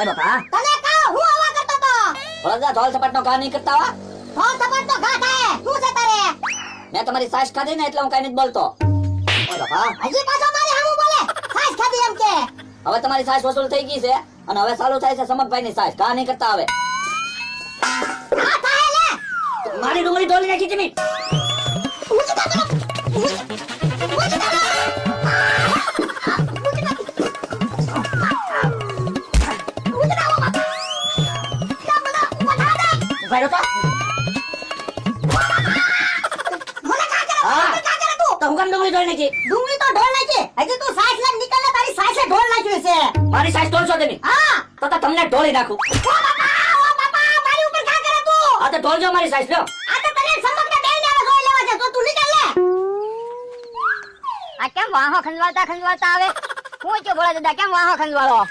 એ બાપા તને કહું હું આવા કરતો તો ભોળા ઢોલ સપાટનો ઘા નહીં કરતા હો. ફોન સપોર્ટ તો ઘા થાય શું છે તારે મેં તમારી સાસ ખાધી ને એટલે હું કઈ નથી બોલતો. એ બાપા હજી પાછો મારી સામું બોલે સાસ ખાધી એમ કે હવે તમારી સાસ વસૂલ થઈ ગઈ છે અને હવે ચાલુ થાય છે સમકભાઈ ની સાસ. ઘા નહીં કરતા હવે. આ થાય લે મારી ડુંગળી ઢોલી નાખી છે મી. ઊંચી કર ઊંચી કર ભાઈ તો તો હું કેમ ડુંગળી ઢોળી નાખી? ડુંગળી તો ઢોળ નાખી હજી તું સાસ લઈને નીકળ ને તારી સાસે ઢોળ નાખ્યું છે મારી સાસ ઢોલશો તમે? હા તો તમને ઢોળી નાખું. ઓ બાપા મારી ઉપર ઘા કરે તું આ તો ઢોલજો મારી સાસ લ્યો. આ તો તને સમગ્ર બેને આવા જોઈ લેવા છે તો તું નીકળ લે આ કેમ વાહો ખંજવાળતા આવે? હું કે બોલા દાદા કેમ વાહો ખંજવાળો?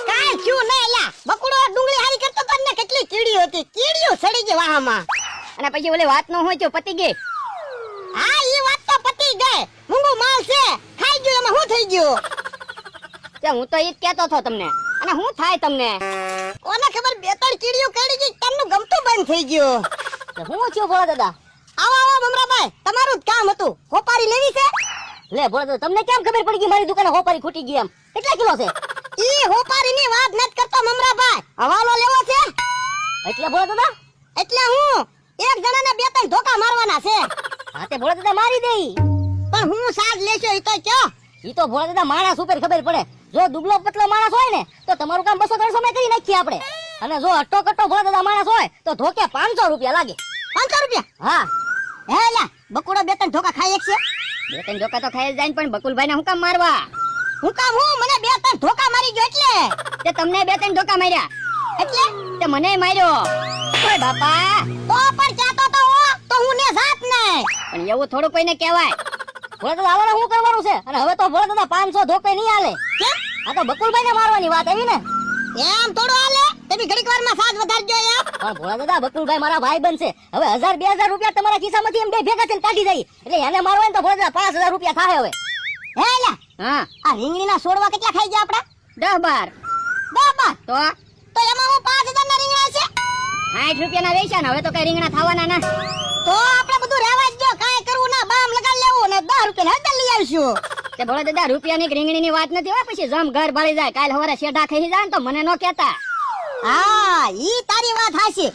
કાઈ ક્યું ને એલા બકુડો ડુંગળી હારી કરતો તો ને કેટલી કીડીઓ હતી કીડીઓ સડી ગઈ વાહામાં અને પછી ઓલે વાત નો હોય તો પતી ગઈ. હા ઈ વાત તો પતી ગઈ મૂંગો માલ છે ખાઈ ગયો એમાં શું થઈ ગયું તે હું તો ઈ જ કહેતો હતો તમને. અને હું થાય તમને? કોને ખબર બે ત્રણ કીડીઓ કડી ગઈ તમનું ગમતું બંધ થઈ ગયું તે હું થયો બોલા દાદા? આવો આવો મમરાભાઈ તમારું જ કામ હતું હોપારી લેવી છે લે બોલા દાદા તમને કેમ ખબર પડી ગઈ મારી દુકાને હોપારી ખૂટી ગઈ એમ? કેટલા કિલો છે? ઈ હોપારીની વાત નત કરતો મમરાભાઈ હવાલો લેવો છે એટલે બોલા દાદા? એટલે હું એક જણાને બે ત્રણ ધોકા મારવાના છે હા તે બોલા દાદા મારી દેઈ. પણ હું સાજ લેશો ઈ તો કયો ઈ તો બોલા દાદા માણસ ઉપર ખબર પડે. જો દુબળો પતલો માણસ હોય ને તો તમારું કામ 200-300 માં કરી નાખીએ આપણે. અને જો અટ્ટો કટ્ટો બોલા દાદા માણસ હોય તો ધોકે 500 રૂપિયા લાગે. 500 રૂપિયા હા હે લા બકુડો બે ત્રણ ધોકા ખાઈ એક છે બે ત્રણ ધોકા તો ખાઈ જ જાય ને, પણ બકુલભાઈ ને હું કામ મારવા? હું કામ હું મને બે ત્રણ ધોકા મારી ગયો એટલે તે તમને બે ત્રણ ધોકા માર્યા એટલે તે મને માર્યો. ઓય બાપા તો પણ ક્યાતો તો હો તો હું ને જાત નહીં પણ એવું થોડું કોઈને કહેવાય. ભોળા દાદા આવવાના શું કરવાનું છે? અને હવે તો ભોળા દાદા 500 ધોકે નહીં હાલે. કેમ આ તો બકુલભાઈ ને મારવાની વાત આવી ને. એમ થોડું હાલે તમે ઘડીક વારમાં સાજ વધારજો યાર પણ ભોળા દાદા બકુલભાઈ મારા ભાઈ બનશે. હવે 1000-2000 રૂપિયા તમારા ખિસ્સામાંથી એમ બે ભેગા થઈને કાઢી જાય એટલે એને મારવા ને તો ભોળા દાદા 5000 રૂપિયા થાય હવે. હે લા હા આ રીંગણીના છોડવા કેટલા ખાઈ ગયા આપડા 10-12 બાબા તો તો એમાં હું 5000 ના રીંગણા છે 60 રૂપિયાના વેચ્યા ને હવે તો કઈ રીંગણા થવાના ના. તો આપણે બધું રહેવા જ દો કાંઈ કરવું ના બામ લગાડ લેવું ને 10 રૂપિયા હળદર લઈ આવશું તે ભોળા દાદા રૂપિયાની કે રીંગણીની વાત નથી હોય. પછી જમ ઘર ભાળી જાય. કાલ સવારે શેઢા ખાઈ જાય ને તો મને નો કહેતા. હા ઈ તારી વાત હાચી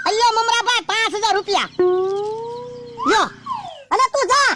અલ્યો મમરાભાઈ 5000 રૂપિયા લ્યો અને તું જા